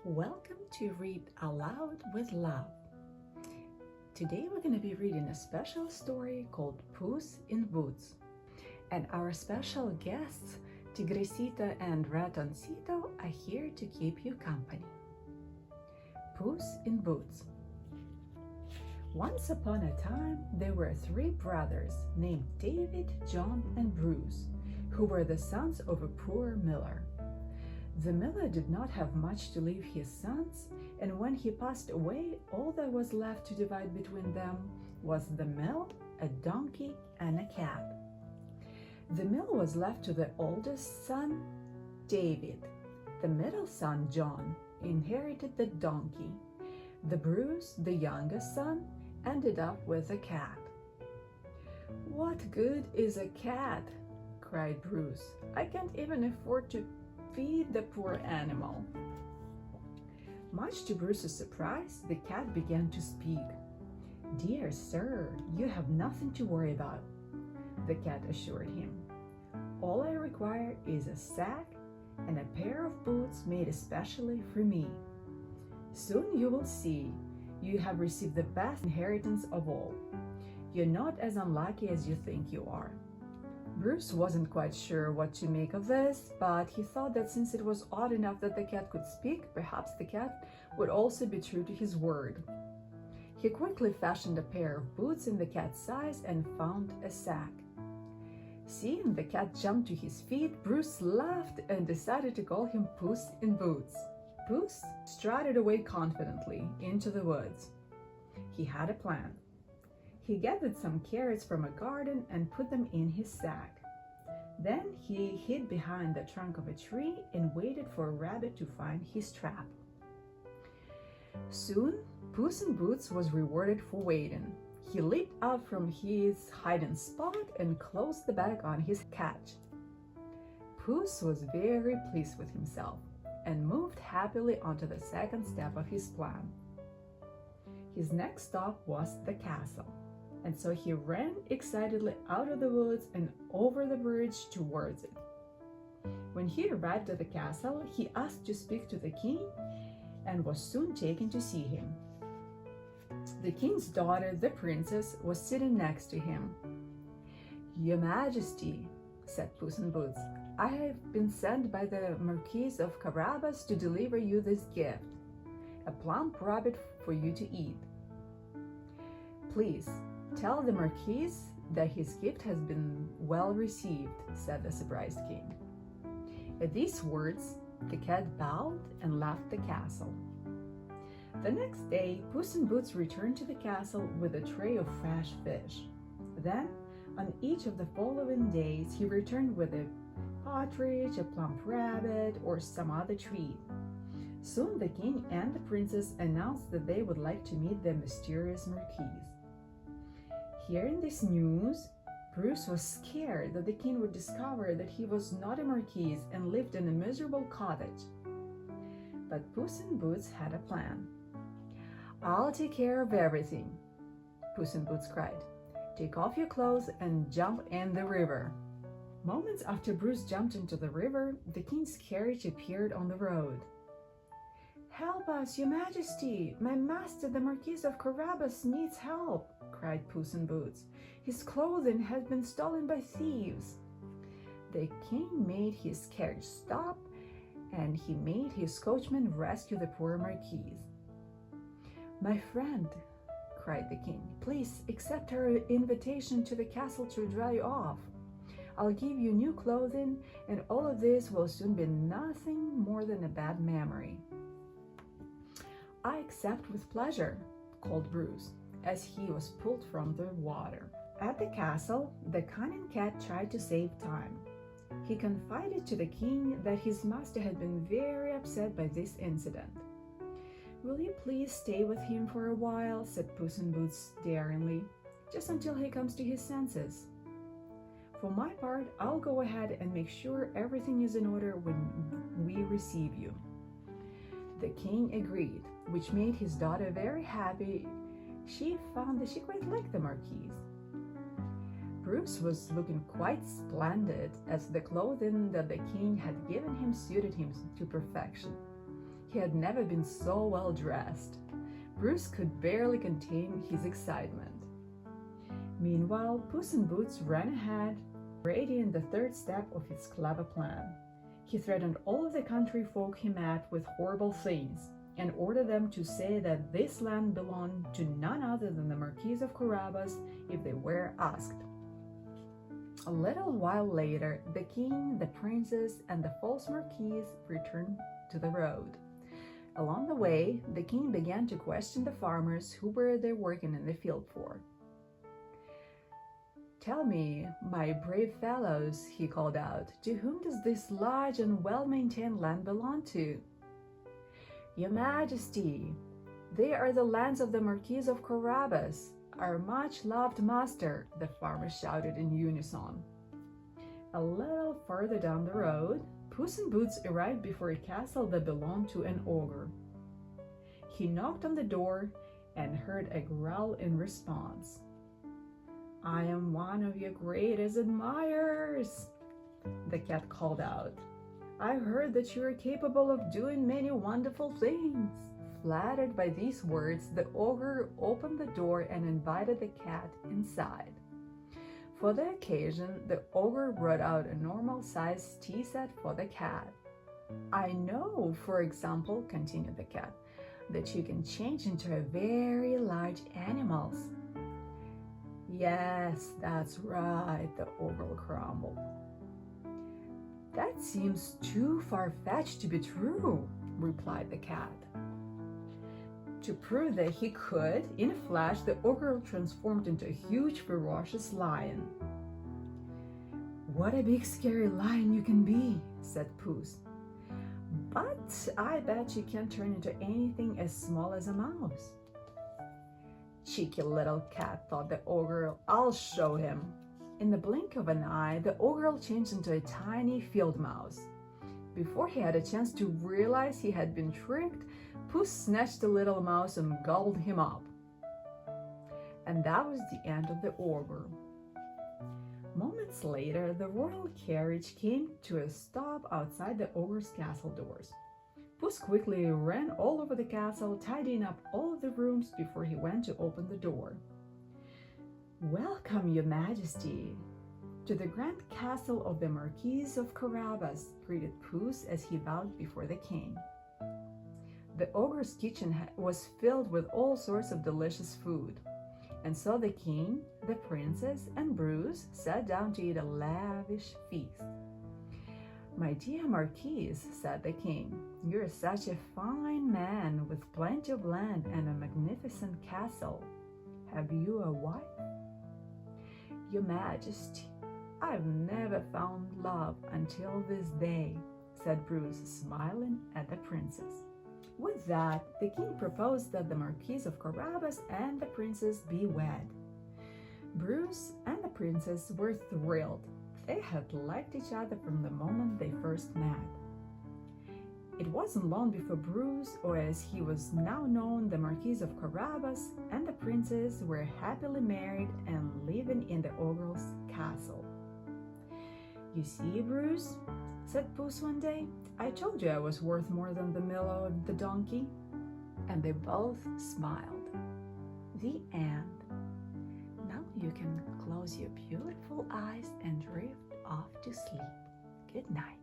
Welcome to Read Aloud with Love. Today we're going to be reading a special story called Puss in Boots. And our special guests, Tigrecito and Ratoncito, are here to keep you company. Puss in Boots. Once upon a time, there were three brothers named David, John, and Bruce, who were the sons of a poor miller. The miller did not have much to leave his sons, and when he passed away, all that was left to divide between them was the mill, a donkey, and a cat. The mill was left to the oldest son, David. The middle son, John, inherited the donkey. The Bruce, the youngest son, ended up with a cat. "What good is a cat?" cried Bruce. "I can't even afford to feed the poor animal." Much to Bruce's surprise, the cat began to speak. "Dear sir, you have nothing to worry about," the cat assured him. "All I require is a sack and a pair of boots made especially for me. Soon you will see you have received the best inheritance of all. You're not as unlucky as you think you are." Bruce wasn't quite sure what to make of this, but he thought that since it was odd enough that the cat could speak, perhaps the cat would also be true to his word. He quickly fashioned a pair of boots in the cat's size and found a sack. Seeing the cat jump to his feet, Bruce laughed and decided to call him Puss in Boots. Puss strutted away confidently into the woods. He had a plan. He gathered some carrots from a garden and put them in his sack. Then he hid behind the trunk of a tree and waited for a rabbit to find his trap. Soon, Puss in Boots was rewarded for waiting. He leaped out from his hiding spot and closed the bag on his catch. Puss was very pleased with himself and moved happily onto the second step of his plan. His next stop was the castle. And so he ran excitedly out of the woods and over the bridge towards it. When he arrived at the castle, he asked to speak to the king and was soon taken to see him. The king's daughter, the princess, was sitting next to him. "Your Majesty," said Puss in Boots, "I have been sent by the Marquis of Carabas to deliver you this gift, a plump rabbit for you to eat. Please, tell the Marquis that his gift has been well received," said the surprised king. At these words, the cat bowed and left the castle. The next day, Puss in Boots returned to the castle with a tray of fresh fish. Then, on each of the following days, he returned with a partridge, a plump rabbit, or some other treat. Soon the king and the princess announced that they would like to meet the mysterious Marquis. Hearing this news, Bruce was scared that the king would discover that he was not a marquis and lived in a miserable cottage. But Puss in Boots had a plan. "I'll take care of everything," Puss in Boots cried. "Take off your clothes and jump in the river." Moments after Bruce jumped into the river, the king's carriage appeared on the road. "Help us, Your Majesty! My master, the Marquis of Carabas, needs help!" cried Puss in Boots. "His clothing has been stolen by thieves." The king made his carriage stop, and he made his coachman rescue the poor Marquis. "My friend," cried the king, "please accept our invitation to the castle to dry you off. I'll give you new clothing, and all of this will soon be nothing more than a bad memory." "I accept with pleasure," called Bruce, as he was pulled from the water. At the castle, the cunning cat tried to save time. He confided to the king that his master had been very upset by this incident. "Will you please stay with him for a while?" said Puss in Boots daringly, "just until he comes to his senses. For my part, I'll go ahead and make sure everything is in order when we receive you." The king agreed, which made his daughter very happy. She found that she quite liked the Marquis. Bruce was looking quite splendid, as the clothing that the king had given him suited him to perfection. He had never been so well dressed. Bruce could barely contain his excitement. Meanwhile, Puss in Boots ran ahead, ready in the third step of his clever plan. He threatened all of the country folk he met with horrible things, and ordered them to say that this land belonged to none other than the Marquis of Carabas if they were asked. A little while later, the king, the princess, and the false marquis returned to the road. Along the way, the king began to question the farmers who were they working in the field for. "Tell me, my brave fellows," he called out, "to whom does this large and well-maintained land belong to?" "Your Majesty, they are the lands of the Marquis of Carabas, our much-loved master," the farmers shouted in unison. A little further down the road, Puss in Boots arrived before a castle that belonged to an ogre. He knocked on the door and heard a growl in response. "I am one of your greatest admirers," the cat called out. "I've heard that you are capable of doing many wonderful things." Flattered by these words, the ogre opened the door and invited the cat inside. For the occasion, the ogre brought out a normal-sized tea set for the cat. "I know, for example," continued the cat, "that you can change into a very large animals." "Yes, that's right," the ogre grumbled. "That seems too far-fetched to be true," replied the cat. To prove that he could, in a flash, the ogre transformed into a huge, ferocious lion. "What a big, scary lion you can be," said Puss. "But I bet you can't turn into anything as small as a mouse." "Cheeky little cat," thought the ogre, "I'll show him." In the blink of an eye, the ogre changed into a tiny field mouse. Before he had a chance to realize he had been tricked, Puss snatched the little mouse and gobbled him up. And that was the end of the ogre. Moments later, the royal carriage came to a stop outside the ogre's castle doors. Puss quickly ran all over the castle, tidying up all of the rooms before he went to open the door. "Welcome, Your Majesty, to the grand castle of the Marquis of Carabas," greeted Puss as he bowed before the king. The ogre's kitchen was filled with all sorts of delicious food, and so the king, the princess, and Bruce sat down to eat a lavish feast. "My dear Marquis," said the king, "you're such a fine man with plenty of land and a magnificent castle. Have you a wife?" "Your Majesty, I've never found love until this day," said Bruce, smiling at the princess. With that, the king proposed that the Marquis of Carabas and the princess be wed. Bruce and the princess were thrilled. They had liked each other from the moment they first met. It wasn't long before Bruce, or as he was now known, the Marquis of Carabas, and the princess were happily married and living in the ogre's castle. "You see, Bruce," said Puss one day, "I told you I was worth more than the miller or the donkey." And they both smiled. The end. Now you can close your beautiful eyes and drift off to sleep. Good night.